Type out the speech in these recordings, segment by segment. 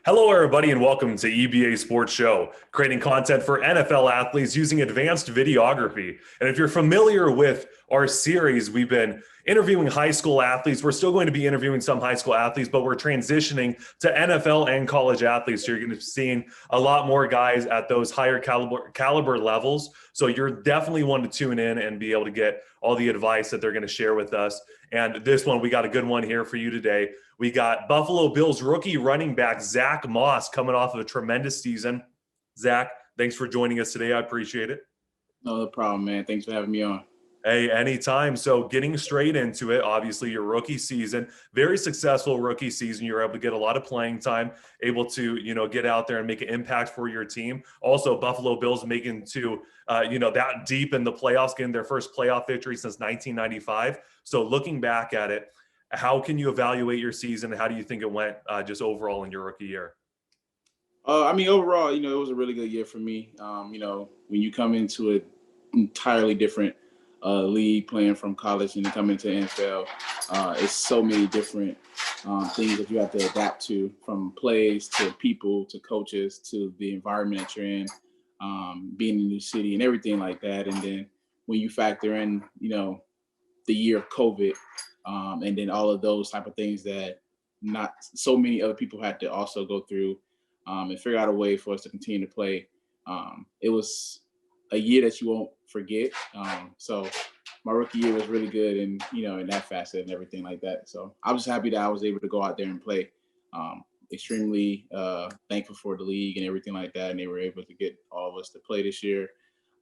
Hello, everybody, and welcome to EBA Sports Show, creating content for NFL athletes using advanced videography. And if you're familiar with our series, we've been interviewing high school athletes. We're still going to be interviewing some high school athletes, but we're transitioning to NFL and college athletes. So you're going to be seeing a lot more guys at those higher caliber levels. So you're definitely one to tune in and be able to get all the advice that they're going to share with us. And this one, we got a good one here for you today. We got Buffalo Bills rookie running back Zack Moss coming off of a tremendous season. Zack, thanks for joining us today. I appreciate it. No problem, man. Thanks for having me on. Hey, anytime. So getting straight into it, obviously your rookie season, very successful rookie season. You're able to get a lot of playing time, able to, get out there and make an impact for your team. Also, Buffalo Bills making to, that deep in the playoffs, getting their first playoff victory since 1995. So looking back at it, how can you evaluate your season? How do you think it went just overall in your rookie year? Overall, it was a really good year for me. When you come into an entirely different league playing from college and you come into the NFL, it's so many different things that you have to adapt to, from plays to people to coaches to the environment that you're in, being in a new city and everything like that. And then when you factor in, the year of COVID, and then all of those type of things that not so many other people had to also go through, and figure out a way for us to continue to play. It was a year that you won't forget. So my rookie year was really good, and in that facet and everything like that. So I was happy that I was able to go out there and play. Extremely thankful for the league and everything like that, and they were able to get all of us to play this year.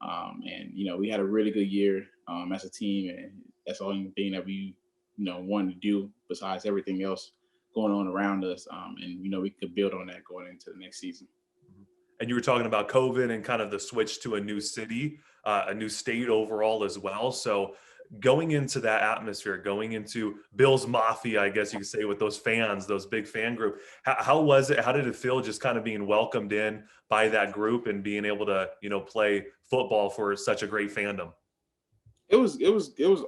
And we had a really good year as a team, and that's the only thing that we wanted to do besides everything else going on around us. And we could build on that going into the next season. And you were talking about COVID and kind of the switch to a new city, a new state overall as well. So going into that atmosphere, going into Bills Mafia, I guess you could say, with those fans, those big fan group, how was it? How did it feel just kind of being welcomed in by that group and being able to, play football for such a great fandom? It was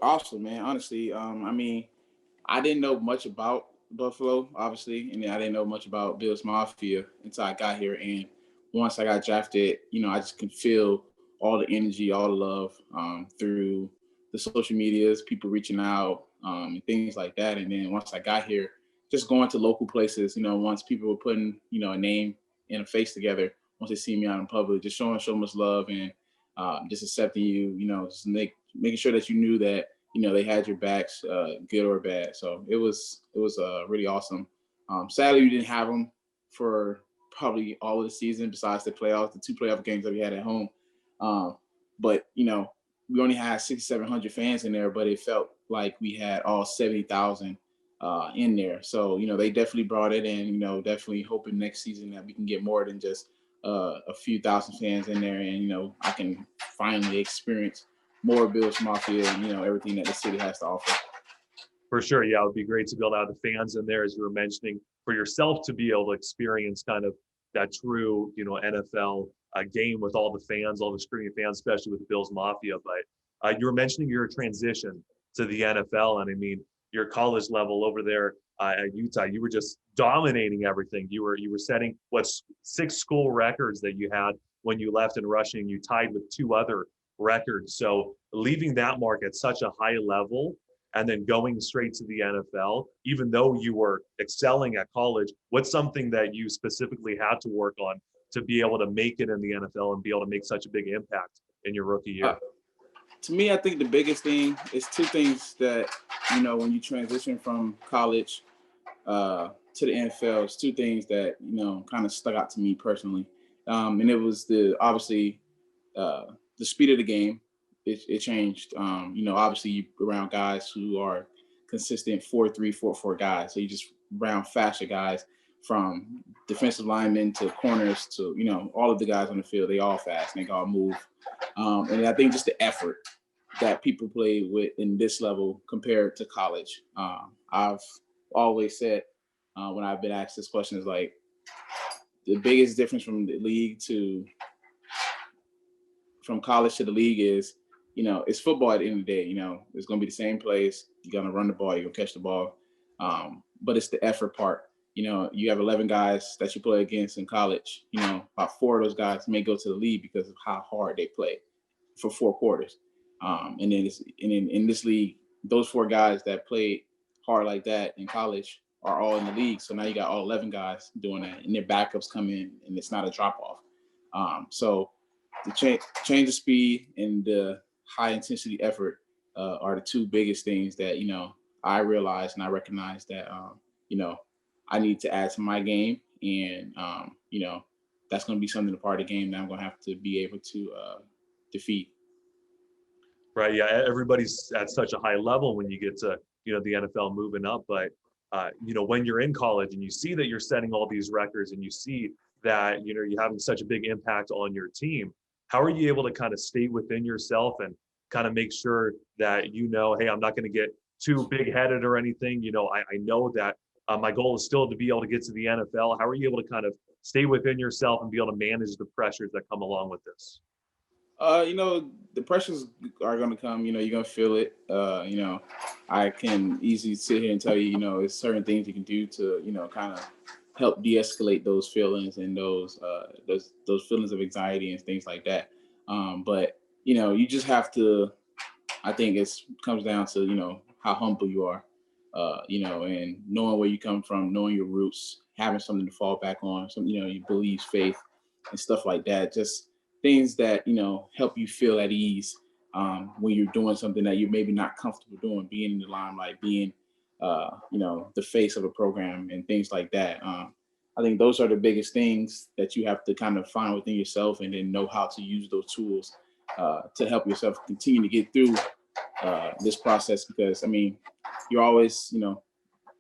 awesome, man. Honestly, I didn't know much about Buffalo, obviously, and I didn't know much about Bills Mafia until I got here. And once I got drafted, I just can feel all the energy, all the love through the social medias, people reaching out, and things like that. And then once I got here, just going to local places, once people were putting, a name and a face together, once they see me out in public, just showing so much love and just accepting you, just making sure that you knew that, they had your backs, good or bad. So it was really awesome. Sadly, we didn't have them for probably all of the season besides the playoffs, the 2 playoff games that we had at home. But we only had 600-700 fans in there, but it felt like we had all 70,000 in there. So, they definitely brought it in, definitely hoping next season that we can get more than just a few thousand fans in there. And, I can finally experience more Bills Mafia and, everything that the city has to offer. For sure. Yeah, it would be great to build out the fans in there, as you were mentioning, for yourself to be able to experience kind of that true, NFL game with all the fans, all the screaming fans, especially with the Bills Mafia. But you were mentioning your transition to the NFL, and I mean, your college level over there at Utah, you were just dominating everything. You were setting 6 school records that you had when you left in rushing. You tied with 2 other records. So leaving that mark at such a high level and then going straight to the NFL, even though you were excelling at college, what's something that you specifically had to work on to be able to make it in the NFL and be able to make such a big impact in your rookie year? To me, I think the biggest thing is 2 things that, when you transition from college to the NFL, it's 2 things that, kind of stuck out to me personally. And it was obviously the speed of the game. It changed. Obviously you're around guys who are consistent 4-3, 4-4 guys. So you just around faster guys, from defensive linemen to corners to, all of the guys on the field. They all fast and they all move. And I think just the effort that people play with in this level compared to college. I've always said when I've been asked this question is like, the biggest difference from college to the league is, it's football at the end of the day. It's going to be the same place. You're going to run the ball. You're going to catch the ball. But it's the effort part. You have 11 guys that you play against in college. About 4 of those guys may go to the league because of how hard they play for 4 quarters. And then in this league, those 4 guys that played hard like that in college are all in the league. So now you got all 11 guys doing that, and their backups come in, and it's not a drop off. So the change of speed and the high intensity effort are the 2 biggest things that I realized, and I recognize that I need to add to my game, and that's going to be something, a part of the game that I'm going to have to be able to defeat. Right. Yeah. Everybody's at such a high level when you get to, the NFL moving up. But, when you're in college and you see that you're setting all these records and you see that, you're having such a big impact on your team, how are you able to kind of stay within yourself and kind of make sure that, hey, I'm not going to get too big headed or anything? I know that my goal is still to be able to get to the NFL. How are you able to kind of stay within yourself and be able to manage the pressures that come along with this? The pressures are going to come. You're going to feel it. I can easily sit here and tell you, it's certain things you can do to, kind of help de-escalate those feelings and those feelings of anxiety and things like that. But you just have to. I think it comes down to how humble you are, and knowing where you come from, knowing your roots, having something to fall back on, some your beliefs, faith, and stuff like that. Just things that help you feel at ease when you're doing something that you're maybe not comfortable doing, being in the limelight, being the face of a program and things like that. I think those are the biggest things that you have to kind of find within yourself, and then know how to use those tools to help yourself continue to get through this process. Because you're always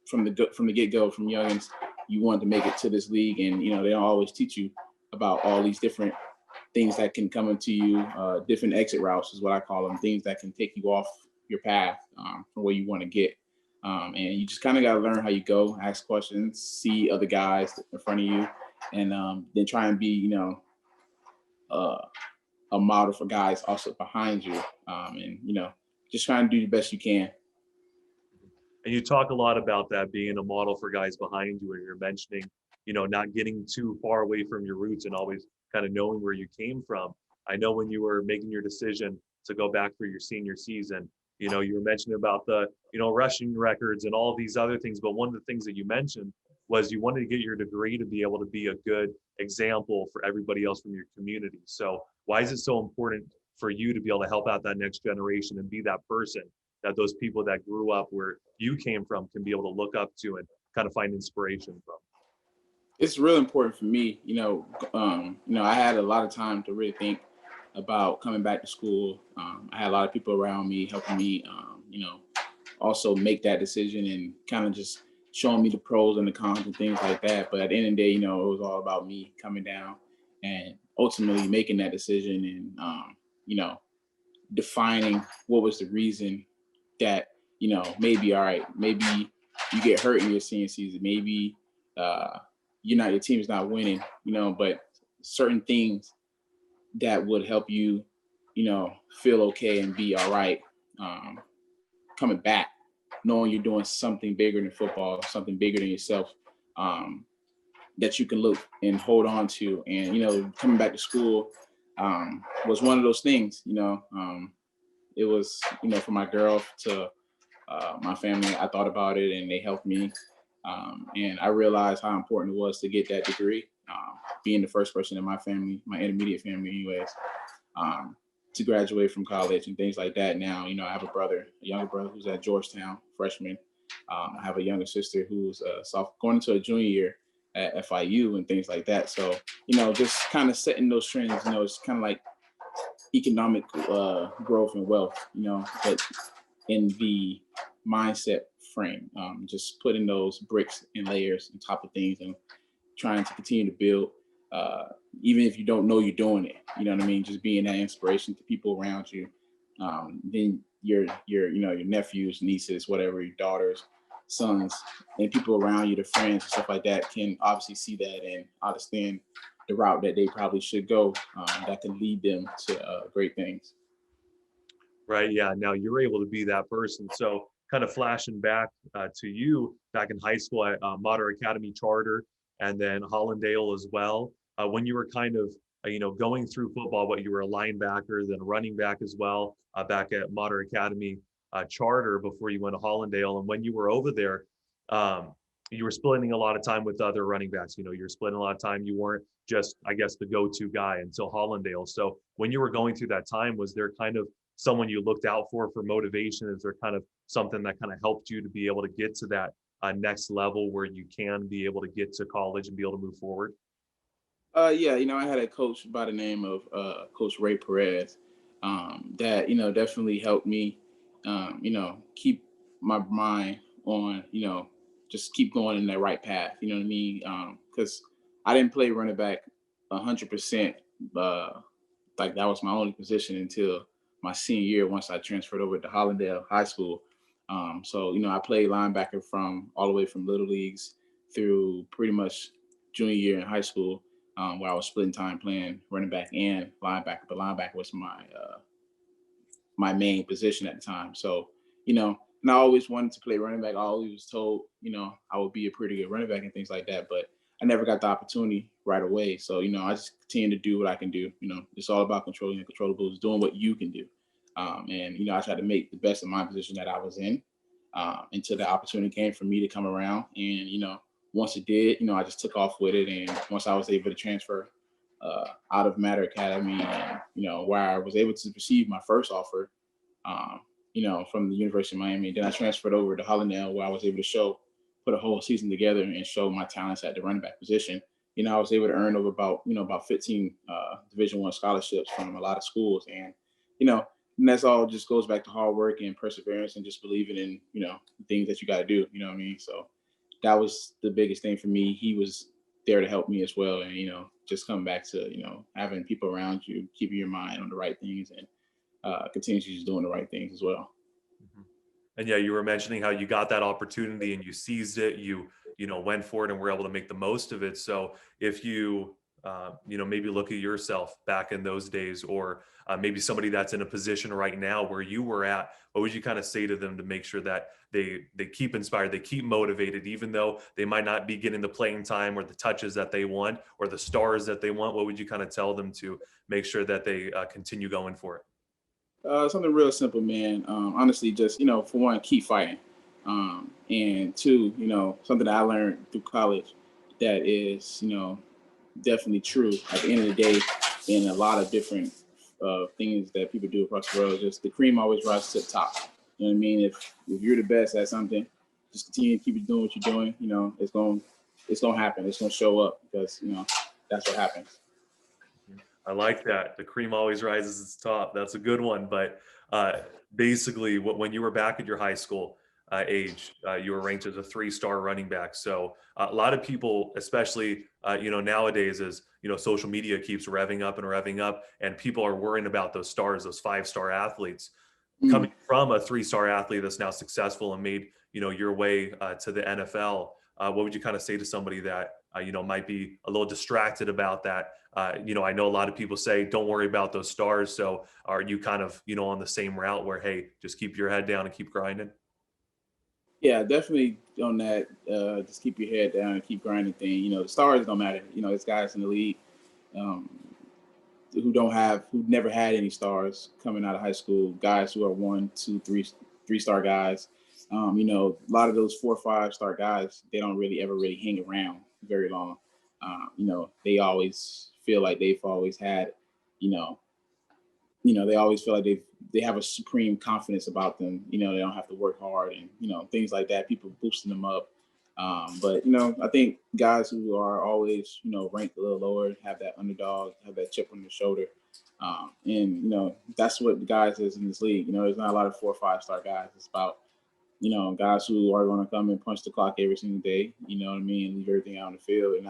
from the get-go, from youngins, you want to make it to this league, and they don't always teach you about all these different things that can come into you, different exit routes is what I call them, things that can take you off your path from where you want to get. And you just kind of got to learn how you go, ask questions, see other guys in front of you, and then try and be, a model for guys also behind you. And, just try and do the best you can. And you talk a lot about that, being a model for guys behind you, and you're mentioning, not getting too far away from your roots and always kind of knowing where you came from. I know when you were making your decision to go back for your senior season, you were mentioning about the, rushing records and all these other things. But one of the things that you mentioned was you wanted to get your degree to be able to be a good example for everybody else from your community. So why is it so important for you to be able to help out that next generation and be that person that those people that grew up where you came from can be able to look up to and kind of find inspiration from? It's really important for me. I had a lot of time to really think about coming back to school. I had a lot of people around me helping me, also make that decision, and kind of just showing me the pros and the cons and things like that. But at the end of the day, it was all about me coming down and ultimately making that decision, and defining what was the reason that maybe you get hurt in your senior season, maybe your team is not winning, but certain things that would help you, feel okay and be all right coming back, knowing you're doing something bigger than football, something bigger than yourself, that you can look and hold on to. And, coming back to school was one of those things. It was, for my girl to my family. I thought about it, and they helped me. And I realized how important it was to get that degree, being the first person in my family, my intermediate family anyways, to graduate from college and things like that. Now, I have a younger brother who's at Georgetown, freshman. I have a younger sister who's going into a junior year at FIU and things like that. So, just kind of setting those trends, it's kind of like economic growth and wealth, but in the mindset frame, just putting those bricks and layers on top of things and trying to continue to build, even if you don't know you're doing it, just being that inspiration to people around you. Then your nephews, nieces, whatever, your daughters, sons and people around you, the friends and stuff like that, can obviously see that and understand the route that they probably should go, that can lead them to great things. Right. Yeah. Now you're able to be that person. So kind of flashing back to you back in high school at Modern Academy Charter and then Hollandale as well. When you were kind of, going through football, what you were a linebacker, then a running back as well, back at Modern Academy Charter before you went to Hollandale. And when you were over there, you were splitting a lot of time with other running backs. You were splitting a lot of time. You weren't just, I guess, the go-to guy until Hollandale. So when you were going through that time, was there kind of someone you looked out for motivation? Is there kind of something that kind of helped you to be able to get to that next level where you can be able to get to college and be able to move forward? Yeah, I had a coach by the name of Coach Ray Perez, that definitely helped me, keep my mind on, just keep going in that right path. You know what I mean? Because I didn't play running back 100%. Like that was my only position until my senior year once I transferred over to Hollandale High School. So I played linebacker from all the way from little leagues through pretty much junior year in high school, where I was splitting time playing running back and linebacker. But linebacker was my main position at the time. So and I always wanted to play running back. I always was told I would be a pretty good running back and things like that. But I never got the opportunity right away. So, I just continue to do what I can do. It's all about controlling the controllables, doing what you can do. And I tried to make the best of my position that I was in, until the opportunity came for me to come around. And, once it did, I just took off with it. And once I was able to transfer out of Matter Academy and, where I was able to receive my first offer, um, from the University of Miami, then I transferred over to Hollandale where I was able to put a whole season together and show my talents at the running back position. I was able to earn over about 15 Division I scholarships from a lot of schools, and and that's all just goes back to hard work and perseverance and just believing in the things that you got to do. You know what I mean? So that was the biggest thing for me. He was there to help me as well, and just coming back to having people around you, keeping your mind on the right things, and continuously just doing the right things as well. Mhm. And yeah, you were mentioning how you got that opportunity and you seized it. You went for it and were able to make the most of it. So if you maybe look at yourself back in those days, or maybe somebody that's in a position right now where you were at, what would you kind of say to them to make sure that they keep inspired, they keep motivated, even though they might not be getting the playing time or the touches that they want or the stars that they want? What would you kind of tell them to make sure that they continue going for it? Something real simple, man. Honestly, just for one, keep fighting, and two, something that I learned through college that is, definitely true at the end of the day in a lot of different things that people do across the world. Just the cream always rises to the top. You know what I mean? If you're the best at something, just continue to keep doing what you're doing. It's gonna happen. It's gonna show up because that's what happens. I like that. The cream always rises to the top. That's a good one. But basically, when you were back at your high school age, you were ranked as a three-star running back. So a lot of people, especially nowadays, as social media keeps revving up, and people are worrying about those stars, those five-star athletes. Mm. Coming from a three-star athlete that's now successful and made your way to the NFL, what would you kind of say to somebody that might be a little distracted about that? I know a lot of people say don't worry about those stars. So are you kind of on the same route where, hey, just keep your head down and keep grinding? Yeah, definitely on that. Just keep your head down and keep grinding thing. The stars don't matter. There's guys in the league, um, who never had any stars coming out of high school. Guys who are one, two, three-star guys. A lot of those 4 or 5 star guys, they don't really ever really hang around very long. They always feel like they've always had, you know, they always feel like they have a supreme confidence about them. They don't have to work hard and things like that. People boosting them up. But I think guys who are always ranked a little lower have that underdog, have that chip on their shoulder, and that's what the guys is in this league. There's not a lot of 4 or 5 star guys. It's about guys who are going to come and punch the clock every single day. You know what I mean? Leave everything out on the field, and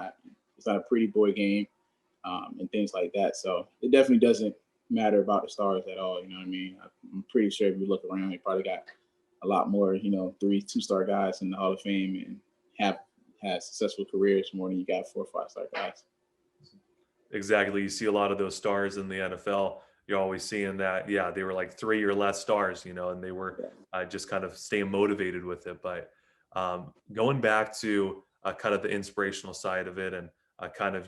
it's not a pretty boy game, and things like that. So it definitely doesn't matter about the stars at all. You know what I mean? I'm pretty sure if you look around, you probably got a lot more, 2-star guys in the Hall of Fame and have had successful careers more than you got 4 or 5-star guys. Exactly. You see a lot of those stars in the NFL. You're always seeing that, yeah, they were like 3 or less stars, and they were Yeah. just kind of staying motivated with it. But going back to kind of the inspirational side of it and kind of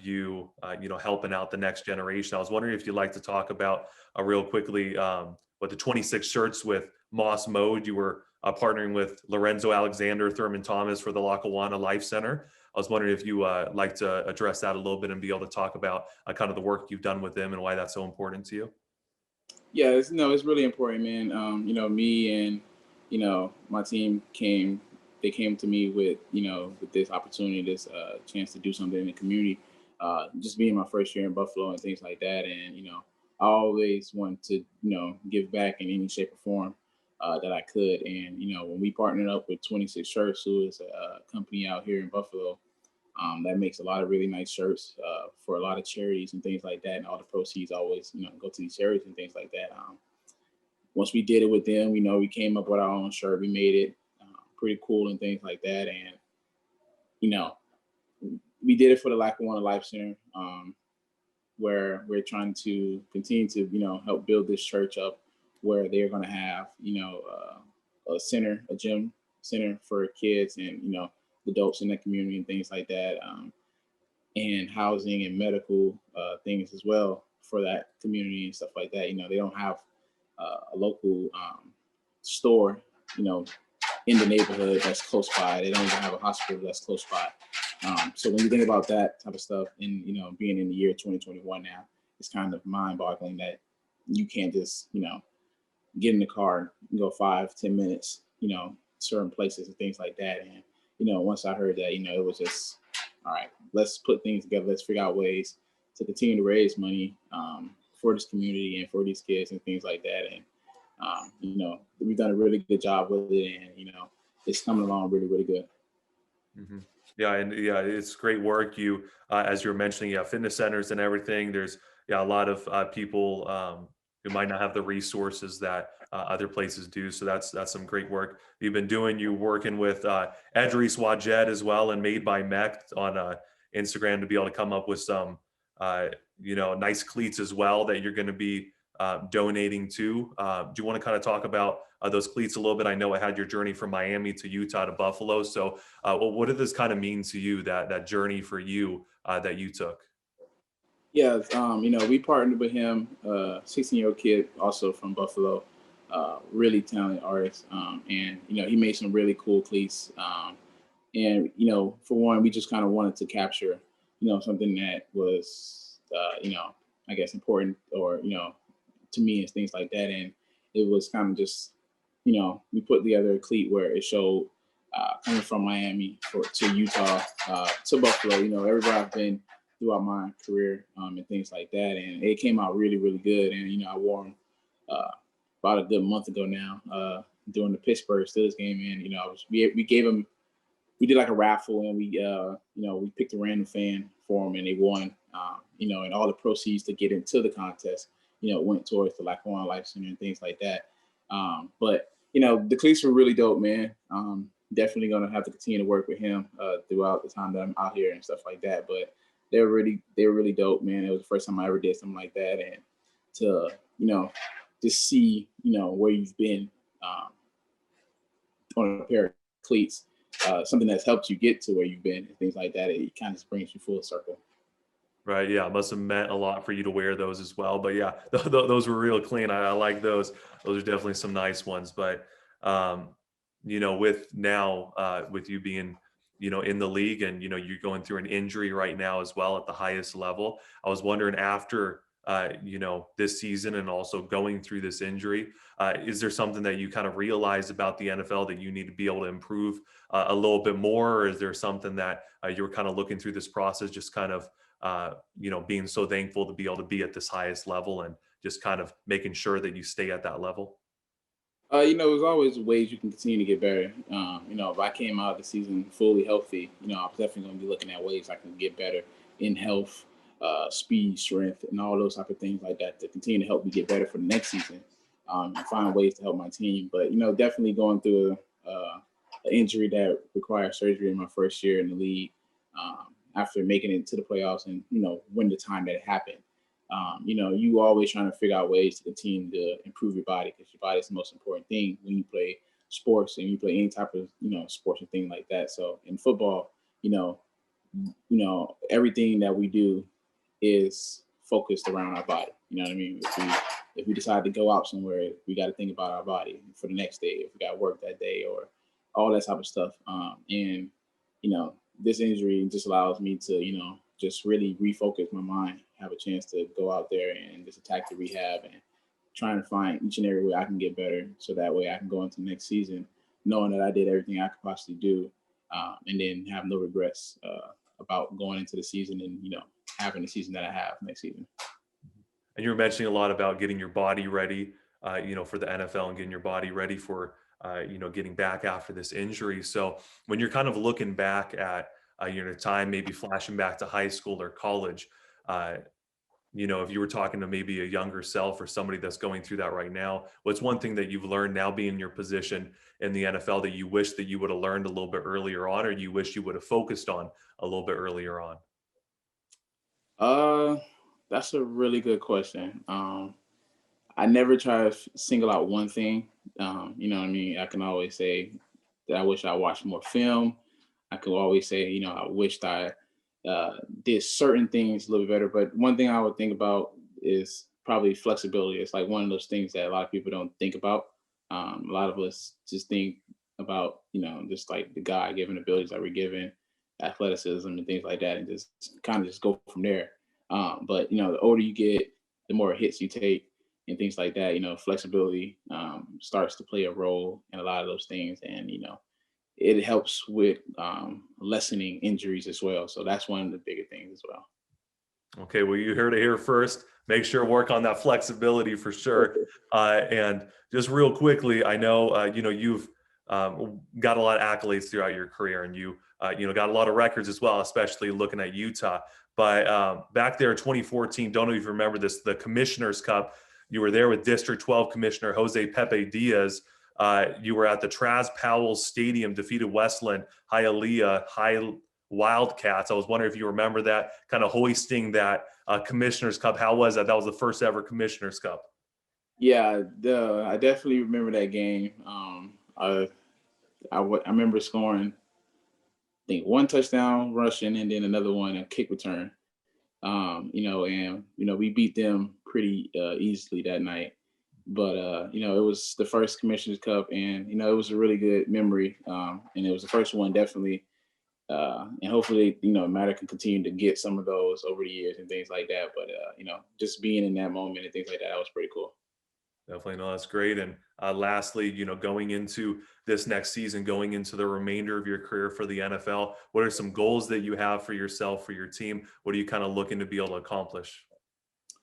helping out the next generation, I was wondering if you'd like to talk about real quickly what the 26 shirts with Moss Mode. You were partnering with Lorenzo Alexander, Thurman Thomas for the Lackawanna Life Center. I was wondering if you like to address that a little bit and be able to talk about kind of the work you've done with them and why that's so important to you. Yeah, it's really important, man. Me and my team they came to me with with this opportunity, this chance to do something in the community. Just being my first year in Buffalo and things like that, and I always want to give back in any shape or form that I could. And when we partnered up with 26 Shirts, who is a company out here in Buffalo that makes a lot of really nice shirts for a lot of charities and things like that. And all the proceeds always, go to these charities and things like that. Once we did it with them, we came up with our own shirt. We made it pretty cool and things like that. And, you know, we did it for the Lackawanna Life Center, where we're trying to continue to, help build this church up where they're going to have, a center, a gym center for kids and, adults in the community and things like that. And housing and medical things as well for that community and stuff like that. They don't have a local store, in the neighborhood that's close by. They don't even have a hospital that's close by. So when you think about that type of stuff, and being in the year 2021 now, it's kind of mind-boggling that you can't just get in the car and go 5-10 minutes, certain places and things like that. And once I heard that, it was just all right. Let's put things together. Let's figure out ways to continue to raise money for this community and for these kids and things like that. And we've done a really good job with it, and it's coming along really, really good. Mm-hmm. Yeah, and yeah, it's great work. You, as you're mentioning, yeah, fitness centers and everything. There's a lot of people who might not have the resources that other places do. So that's some great work you've been doing. You working with Edris Wajet as well, and Made by Mech on Instagram to be able to come up with some nice cleats as well that you're going to be donating to. Do you want to kind of talk about those cleats a little bit? I know I had your journey from Miami to Utah to Buffalo. So what did this kind of mean to you, that journey for you that you took? Yeah, we partnered with him, 16-year-old kid, also from Buffalo, really talented artist, and he made some really cool cleats. And for one, we just kind of wanted to capture, something that was, I guess important, or to me and things like that. And it was kind of just, we put together a cleat where it showed coming from Miami to Utah to Buffalo. Everywhere I've been throughout my career and things like that, and it came out really, really good. And I wore them about a good month ago now during the Pittsburgh Steelers game. And we gave them. We did like a raffle, and we picked a random fan for them, and they won. And all the proceeds to get into the contest, went towards the Lackawanna Life Center and things like that. But the cleats were really dope, man. Definitely gonna have to continue to work with him throughout the time that I'm out here and stuff like that. But they're really dope, man. It was the first time I ever did something like that, and to just see where you've been on a pair of cleats, something that's helped you get to where you've been and things like that. It kind of brings you full circle. Right. Yeah. It must have meant a lot for you to wear those as well. But yeah, those were real clean. I like those. Those are definitely some nice ones. But, with now, with you being, in the league and, you're going through an injury right now as well at the highest level. I was wondering after, this season and also going through this injury, is there something that you kind of realize about the NFL that you need to be able to improve a little bit more? Or is there something that you were kind of looking through this process, just kind of, being so thankful to be able to be at this highest level and just kind of making sure that you stay at that level? There's always ways you can continue to get better. If I came out of the season fully healthy, I'm definitely going to be looking at ways I can get better in health, speed, strength, and all those type of things like that to continue to help me get better for the next season. and find ways to help my team. But, definitely going through an injury that required surgery in my first year in the league, after making it to the playoffs and, when the time that it happened. You always trying to figure out ways to continue to improve your body, because your body is the most important thing when you play sports and you play any type of, sports or thing like that. So in football, everything that we do is focused around our body. You know what I mean? If we decide to go out somewhere, we got to think about our body for the next day, if we got work that day, or all that type of stuff. And this injury just allows me to, just really refocus my mind, have a chance to go out there and just attack the rehab and trying to find each and every way I can get better, so that way I can go into next season knowing that I did everything I could possibly do, and then have no regrets about going into the season and, having the season that I have next season. And you were mentioning a lot about getting your body ready, for the NFL, and getting your body ready for, getting back after this injury. So when you're kind of looking back at, time, maybe flashing back to high school or college, if you were talking to maybe a younger self or somebody that's going through that right now, what's one thing that you've learned now being in your position in the NFL that you wish that you would have learned a little bit earlier on, or you wish you would have focused on a little bit earlier on? That's a really good question. I never try to single out one thing. You know what I mean? I can always say that I wish I watched more film. I could always say, I wished I did certain things a little bit better. But one thing I would think about is probably flexibility. It's like one of those things that a lot of people don't think about. A lot of us just think about, just like the God-given abilities that we're given, athleticism and things like that, and just kind of just go from there. But, the older you get, the more hits you take and things like that. Flexibility starts to play a role in a lot of those things. And, it helps with lessening injuries as well. So that's one of the bigger things as well. Okay, well, you heard it here first. Make sure to work on that flexibility for sure. And just real quickly, I know, you've got a lot of accolades throughout your career, and you got a lot of records as well, especially looking at Utah. But back there in 2014, don't know if you remember this, the Commissioner's Cup, you were there with District 12 Commissioner Jose Pepe Diaz. You were at the Traz Powell Stadium, defeated Westland, Hialeah, High Wildcats. I was wondering if you remember that, kind of hoisting that Commissioner's Cup. How was that? That was the first ever Commissioner's Cup. Yeah, I definitely remember that game. I remember scoring, I think, one touchdown rushing and then another one a kick return. We beat them pretty easily that night. But it was the first Commissioner's Cup, and it was a really good memory. And it was the first one, definitely. And hopefully, Matter can continue to get some of those over the years and things like that. But just being in that moment and things like that was pretty cool. Definitely, no, that's great. And lastly, going into this next season, going into the remainder of your career for the NFL, what are some goals that you have for yourself, for your team? What are you kind of looking to be able to accomplish?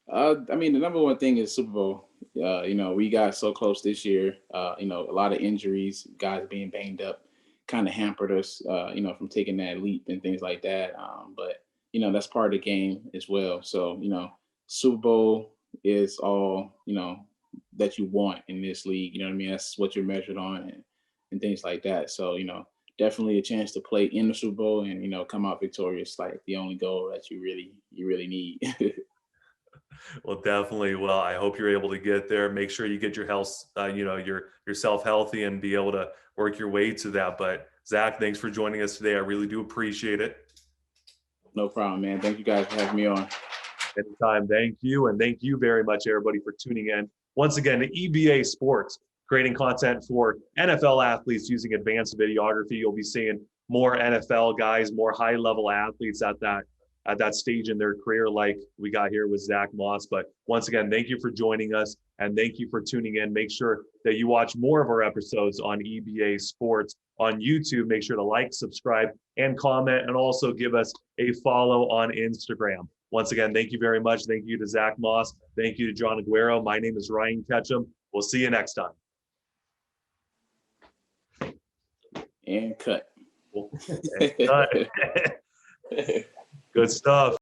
The number one thing is Super Bowl. We got so close this year. A lot of injuries, guys being banged up, kind of hampered us, from taking that leap and things like that. But that's part of the game as well. So, Super Bowl is all, that you want in this league. You know what I mean? That's what you're measured on and things like that. So, definitely a chance to play in the Super Bowl and, come out victorious, like the only goal that you really need. Well, definitely. Well, I hope you're able to get there. Make sure you get your health, yourself healthy and be able to work your way to that. But Zach, thanks for joining us today. I really do appreciate it. No problem, man. Thank you guys for having me on. Anytime. Thank you. And thank you very much, everybody, for tuning in. Once again, to EBA Sports, creating content for NFL athletes using advanced videography. You'll be seeing more NFL guys, more high-level athletes at that stage in their career, like we got here with Zack Moss. But once again, thank you for joining us, and thank you for tuning in. Make sure that you watch more of our episodes on EBA Sports on YouTube. Make sure to like, subscribe, and comment, and also give us a follow on Instagram. Once again, thank you very much. Thank you to Zack Moss. Thank you to John Aguero. My name is Ryan Ketchum. We'll see you next time. And cut. And cut. Good stuff.